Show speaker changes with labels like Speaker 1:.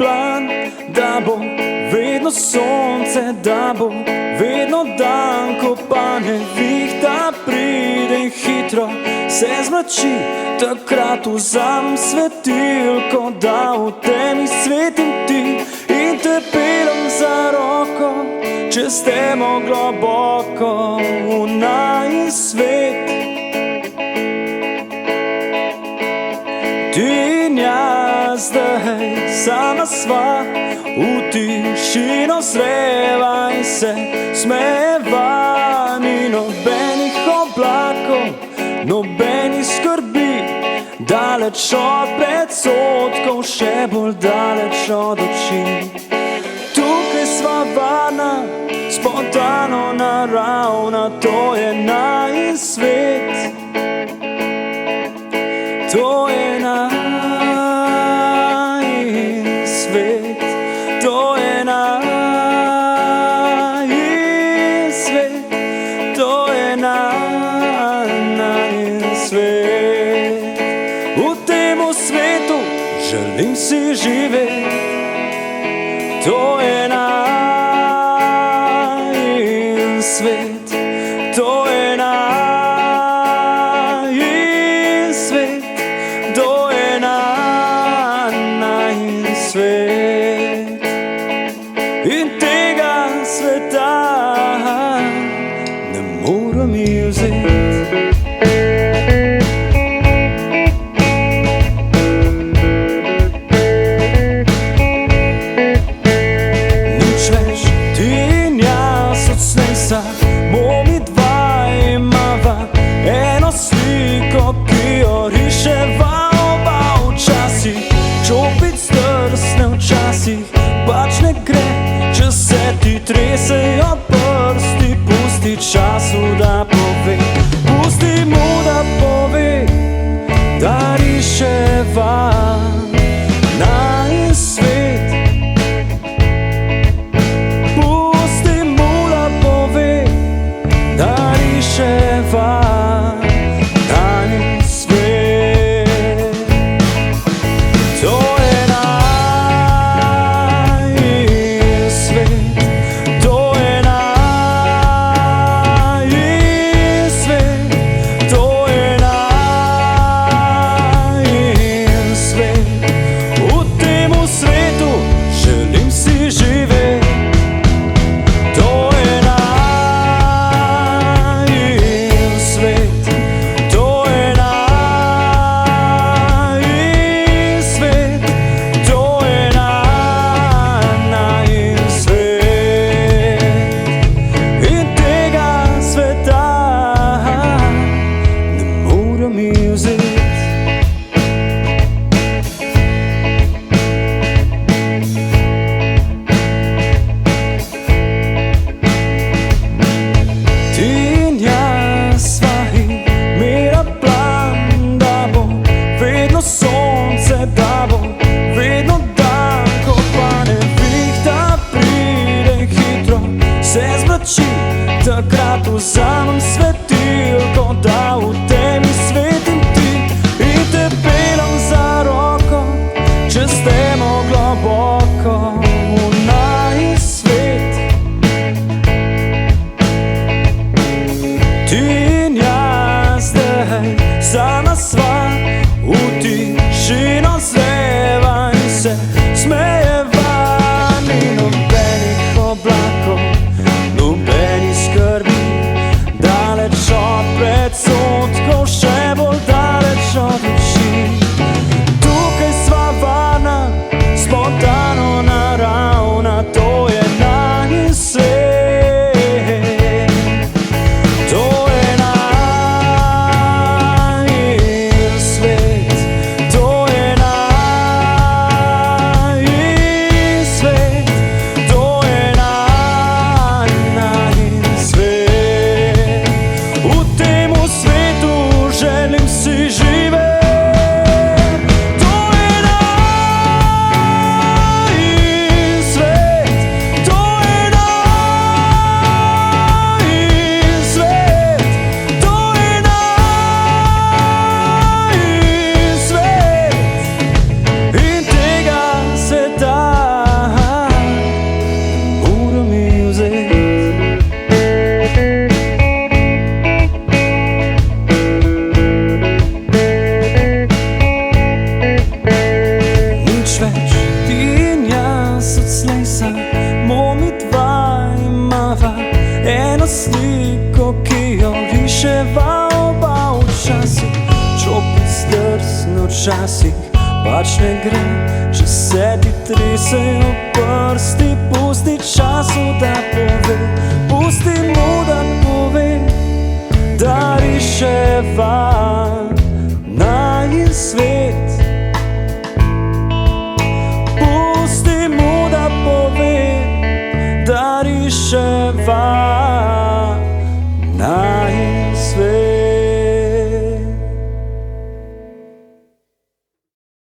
Speaker 1: plan, da bo vedno sonce, da bo vedno dan, ko pa nevihta pride in hitro se zmrači. Takrat vzamem svetilko, da v temi svetim ti in te peljem za roko čez temo globoko v najin svet. Ti in jaz zdaj sama sva, v tišino zreva in se smejeva. Ni nobenih oblakov, nobenih skrbi, daleč od predsodkov, še bolj daleč od oči. Tukaj sva varna, spontano naravna, to je najin svet. To je najin svet, to je najin svet, to je najin svet. V temu svetu želim si živeti, to je najin svet, to je najin svet, to je najin svet. In tega sveta ne morem ji vzeti. Nič več ti in jaz od snesa, mi dva imava eno sliko, ki jo riševa oba včasih. Čopic zdrsne včasih, pač ne gre, če se ti tresejo prsti. Pusti času, da pove, pusti mu, da pove, da riševa najin svet. Pusti mu, da pove, da riševa najin svet. To je najin svet, to je najin svet, to je najin svet. V temu svetu želim si živeti, to je najin svet, to je najin svet, to je najin svet. In tega sveta ne morem ji vzeti. Ti in jaz sva imela plan, da bo vedno sonce, da bo vedno dan, ko pa nevihta pride in hitro se zmrači. Takrat vzamem svetilko, da v temi svetim ti in te peljem za roko čez temo globoko v najin svet. Ti in jaz zdaj sama sva, v tišino zreva in se smejeva. Ni nobenih oblakov, nobenih skrbi, daleč od predsodkov, še bolj daleč od oči. Tukaj sva varna, spontano naravna, to je najin svet. To je najin svet, to je najin riševa oba včasih, čopi zdrsno včasih, pač ne gre, če se ti tresejo prsti. Pusti času, da pove, pusti mu, da pove, da riševa najin svet. Pusti mu, da pove, da riševa